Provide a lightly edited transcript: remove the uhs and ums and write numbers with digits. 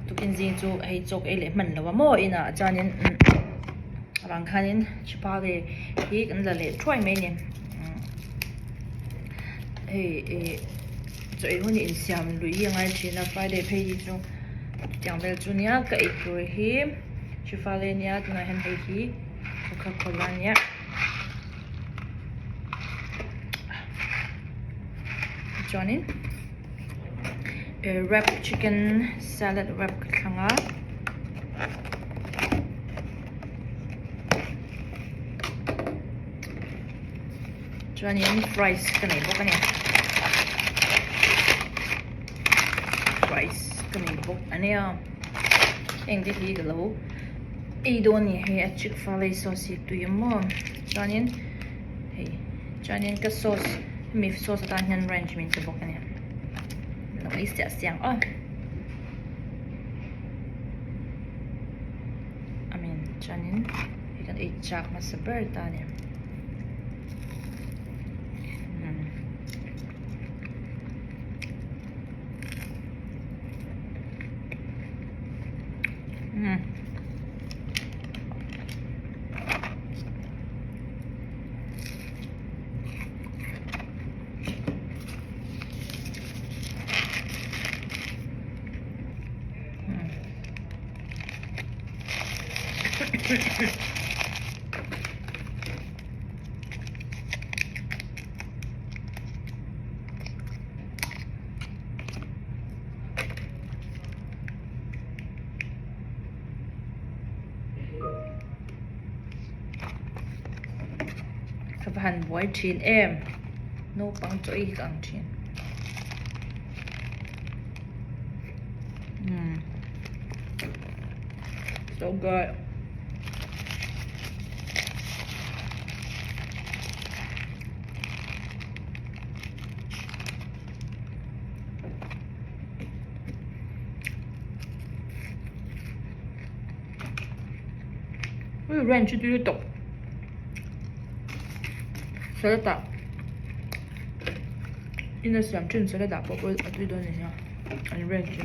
tukin zing chu hei chok ei le man lo mo ina chanin rang khanin chipa ge hi kan la le try mai ni hei choi huni in siam lui yangai china friday phei chu tiang bel chu nia ka ei tur hi chifa le nia tuna hen hei hi coca cola nia Johnny wrap chicken salad wrap khanga Johnny fries kanai bok ani fries kanai bok ania eng di hi lo ei do ni he a Chick-fil-A sauce tu yamo Johnny hey Johnny ka sauce mi sauce ta hian ranch min te bok ani lo is ja siang I mean Johnny he kan eat chak ma sabar ta ni Kapan buai chin em no pang choi kang chin so good ranch tu top salad ina siam chen salad po po atu don ni ha ani ranch